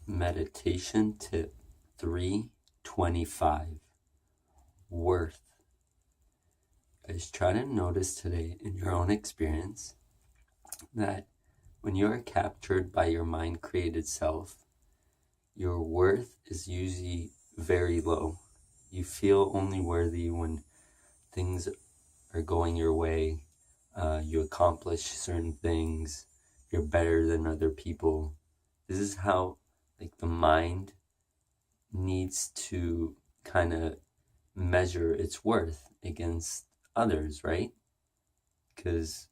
Meditation tip 325. Worth. Guys, try to notice today in your own experience that when you are captured by your mind-created self, your worth is usually very low. You feel only worthy when things are going your way, you accomplish certain things, you're better than other people. This is how the mind needs to kind of measure its worth against others, right? Because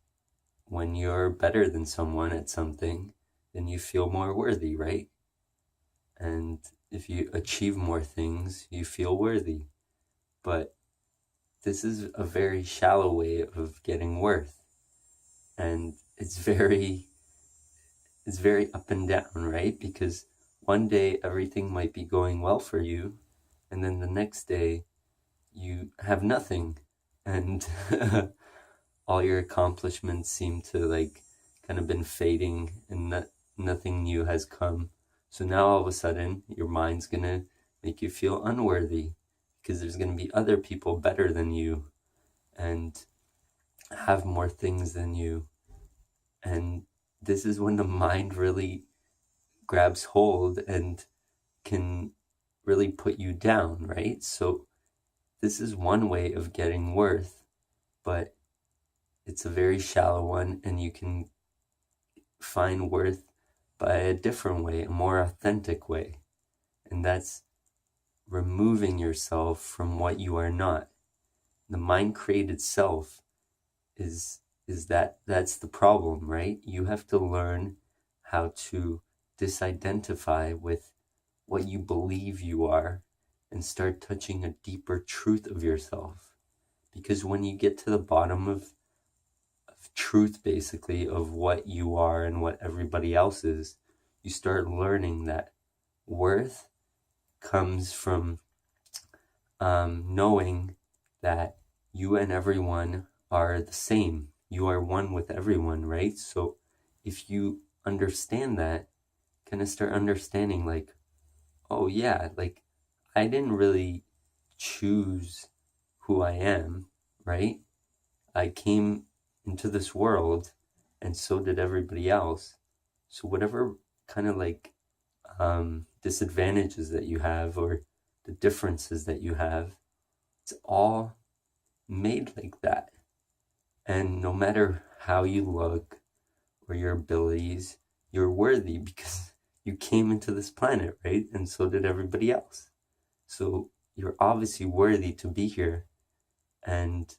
when you're better than someone at something, then you feel more worthy, right? And if you achieve more things, you feel worthy. But this is a very shallow way of getting worth. And it's very up and down, right? Because one day everything might be going well for you, and then the next day you have nothing, and all your accomplishments seem to kind of been fading, and nothing new has come. So now all of a sudden your mind's gonna make you feel unworthy because there's gonna be other people better than you and have more things than you. And this is when the mind really grabs hold and can really put you down, right? So this is one way of getting worth, but it's a very shallow one, and you can find worth by a different way, a more authentic way. And that's removing yourself from what you are not. The mind-created self that's the problem, right? You have to learn how to disidentify with what you believe you are and start touching a deeper truth of yourself. Because when you get to the bottom of truth, basically, of what you are and what everybody else is, you start learning that worth comes from knowing that you and everyone are the same. You are one with everyone, right? So if you understand that, kind of start understanding oh yeah, I didn't really choose who I am, right? I came into this world, and so did everybody else. So whatever kind of disadvantages that you have, or the differences that you have, it's all made like that. And no matter how you look or your abilities, you're worthy because you came into this planet, right? And so did everybody else. So you're obviously worthy to be here and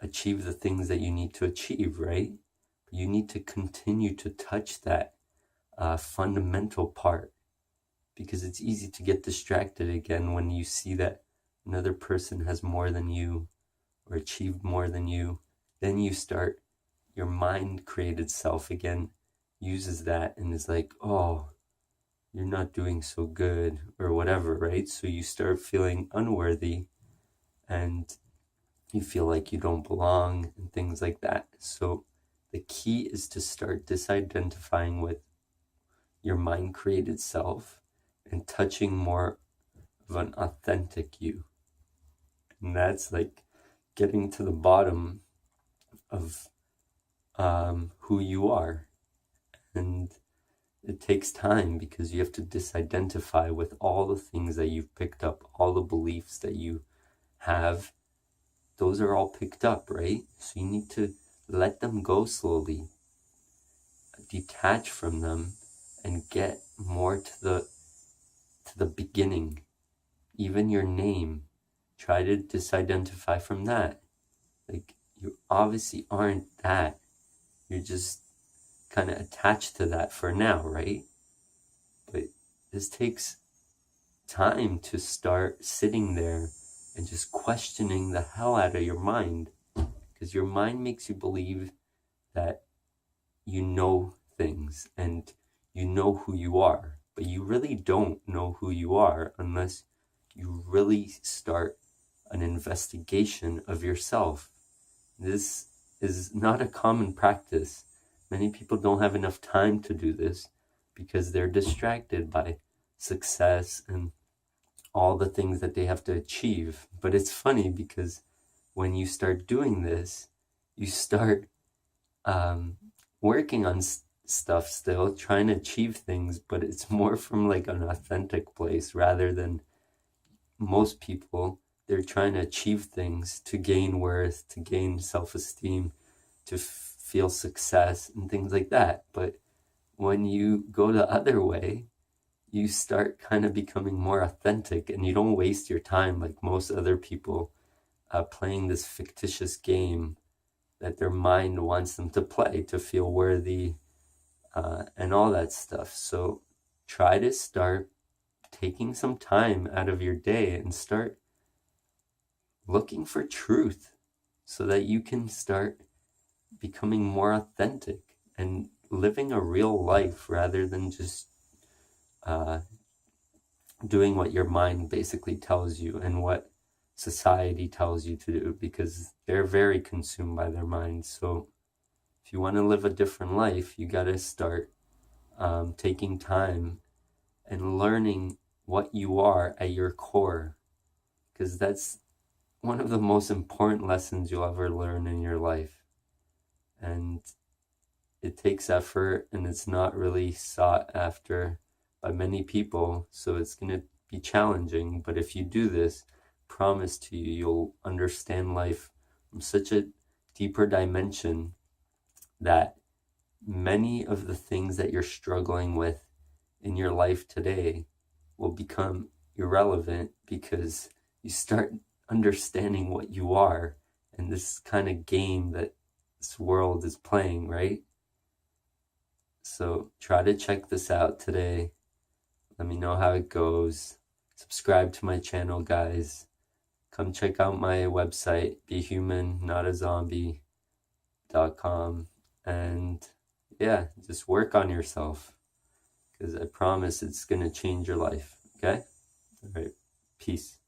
achieve the things that you need to achieve, right? But you need to continue to touch that fundamental part, because it's easy to get distracted again when you see that another person has more than you or achieved more than you. Then you start, your mind created self again uses that and is like, oh, you're not doing so good or whatever, right? So you start feeling unworthy and you feel like you don't belong and things like that. So the key is to start disidentifying with your mind created self and touching more of an authentic you. And that's getting to the bottom of who you are. And it takes time because you have to disidentify with all the things that you've picked up, all the beliefs that you have. Those are all picked up, right? So you need to let them go slowly, detach from them, and get more to the beginning. Even your name, try to disidentify from that. You obviously aren't that. You're just kind of attached to that for now, right? But this takes time to start sitting there and just questioning the hell out of your mind, because your mind makes you believe that you know things and you know who you are, but you really don't know who you are unless you really start an investigation of yourself. This is not a common practice, Many people don't have enough time to do this because they're distracted by success and all the things that they have to achieve. But it's funny because when you start doing this, you start working on stuff still, trying to achieve things, but it's more from like an authentic place rather than most people. They're trying to achieve things to gain worth, to gain self-esteem, to feel success and things like that. But when you go the other way, you start kind of becoming more authentic and you don't waste your time like most other people playing this fictitious game that their mind wants them to play to feel worthy and all that stuff. So try to start taking some time out of your day and start looking for truth so that you can start becoming more authentic and living a real life rather than just doing what your mind basically tells you and what society tells you to do, because they're very consumed by their minds. So if you want to live a different life, you got to start taking time and learning what you are at your core, because that's one of the most important lessons you'll ever learn in your life. And it takes effort and it's not really sought after by many people, so it's going to be challenging. But if you do this, promise to you, you'll understand life from such a deeper dimension that many of the things that you're struggling with in your life today will become irrelevant because you start understanding what you are and this kind of game that this world is playing, right? So try to check this out today. Let me know how it goes. Subscribe to my channel, guys. Come check out my website, BeHumanNotAZombie.com. And yeah, just work on yourself, because I promise it's going to change your life. Okay? All right. Peace.